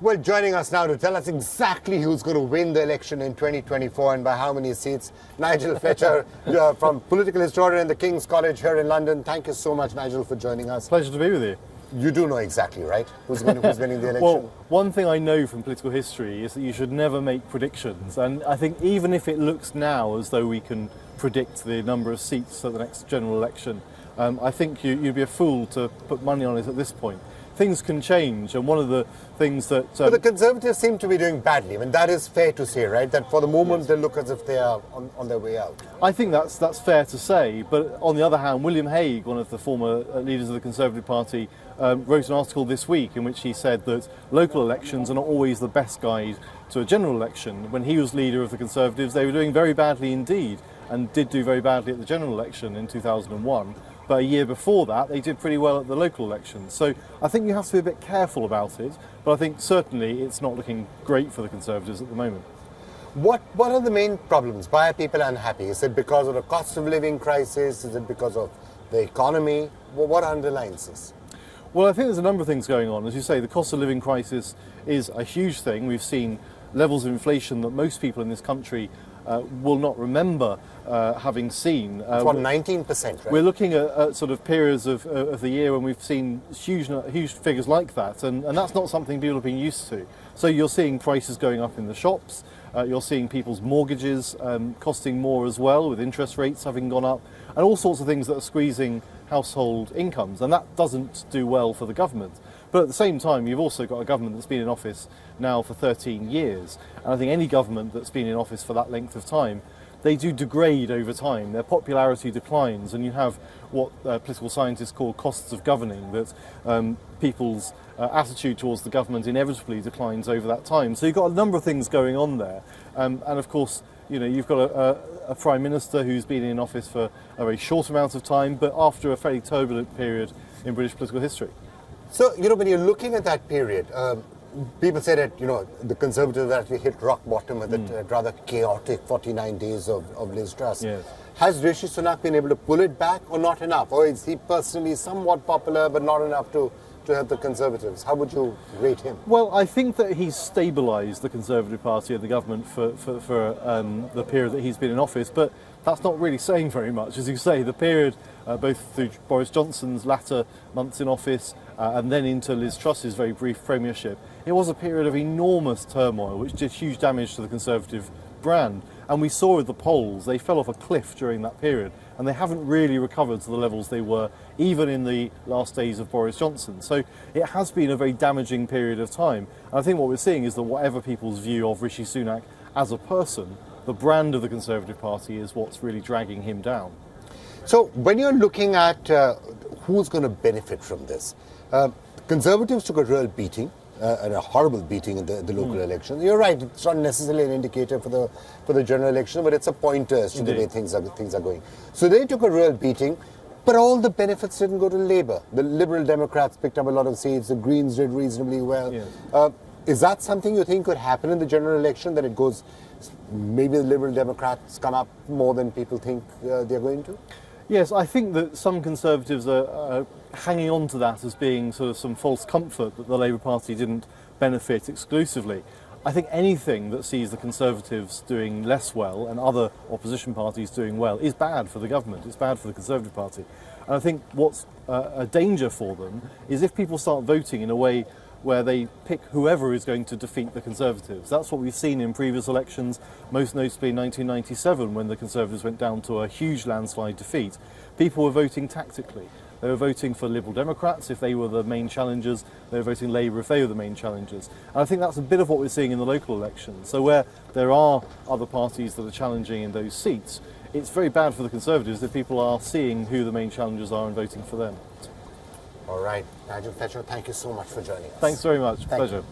Well, joining us now to tell us exactly who's going to win the election in 2024 and by how many seats, Nigel Fletcher, from political historian at the King's College here in London. Thank you so much, Nigel, for joining us. Pleasure to be with you. You do know exactly, right? Who's winning the election? Well, one thing I know from political history is that you should never make predictions. And I think even if it looks now as though we can predict the number of seats at the next general election, I think you'd be a fool to put money on it at this point. Things can change, and one of the things that... But the Conservatives seem to be doing badly. I mean, that is fair to say, right? That for the moment, yes, they look as if they are on their way out. I think that's fair to say, but on the other hand, William Hague, one of the former leaders of the Conservative Party, wrote an article this week in which he said that local elections are not always the best guide to a general election. When he was leader of the Conservatives, they were doing very badly indeed, and did do very badly at the general election in 2001. But a year before that, they did pretty well at the local elections. So I think you have to be a bit careful about it, but I think certainly it's not looking great for the Conservatives at the moment. What are the main problems? Why are people unhappy? Is it because of the cost of living crisis? Is it because of the economy? What underlines this? Well, I think there's a number of things going on. As you say, the cost of living crisis is a huge thing. We've seen levels of inflation that most people in this country will not remember having seen. It's what, 19%, right? We're looking at sort of periods of the year when we've seen huge figures like that, and that's not something people have been used to. So you're seeing prices going up in the shops, you're seeing people's mortgages costing more as well, with interest rates having gone up, and all sorts of things that are squeezing household incomes, and that doesn't do well for the government. But at the same time, you've also got a government that's been in office now for 13 years. And I think any government that's been in office for that length of time, they do degrade over time. Their popularity declines, and you have what political scientists call costs of governing, that people's attitude towards the government inevitably declines over that time. So you've got a number of things going on there. And of course, you know, you've got a Prime Minister who's been in office for a very short amount of time, but after a fairly turbulent period in British political history. So, you know, when you're looking at that period, people say that, you know, the Conservatives actually hit rock bottom at that rather chaotic 49 days of Liz Truss. Yes. Has Rishi Sunak been able to pull it back or not enough? Or is he personally somewhat popular but not enough to help the Conservatives? How would you rate him? Well, I think that he's stabilised the Conservative Party and the government for the period that he's been in office, but that's not really saying very much. As you say, the period, both through Boris Johnson's latter months in office and then into Liz Truss's very brief premiership, it was a period of enormous turmoil which did huge damage to the Conservative brand. And we saw at the polls, they fell off a cliff during that period, and they haven't really recovered to the levels they were even in the last days of Boris Johnson. So it has been a very damaging period of time. And I think what we're seeing is that whatever people's view of Rishi Sunak as a person, the brand of the Conservative Party is what's really dragging him down. So when you're looking at who's going to benefit from this, Conservatives took a real beating, and a horrible beating in the local elections. You're right, it's not necessarily an indicator for the general election, but it's a pointer as to the way things are going. So they took a real beating, but all the benefits didn't go to Labour. The Liberal Democrats picked up a lot of seats, the Greens did reasonably well. Yes. Is that something you think could happen in the general election, that it goes, maybe the Liberal Democrats come up more than people think they're going to? Yes, I think that some Conservatives are hanging on to that as being sort of some false comfort that the Labour Party didn't benefit exclusively. I think anything that sees the Conservatives doing less well and other opposition parties doing well is bad for the government, it's bad for the Conservative Party. And I think what's a danger for them is if people start voting in a way where they pick whoever is going to defeat the Conservatives. That's what we've seen in previous elections, most notably in 1997 when the Conservatives went down to a huge landslide defeat. People were voting tactically. They were voting for Liberal Democrats if they were the main challengers. They were voting Labour if they were the main challengers. And I think that's a bit of what we're seeing in the local elections. So where there are other parties that are challenging in those seats, it's very bad for the Conservatives if people are seeing who the main challengers are and voting for them. All right. Nigel Fletcher, thank you so much for joining us. Thanks very much. Thank Pleasure. You.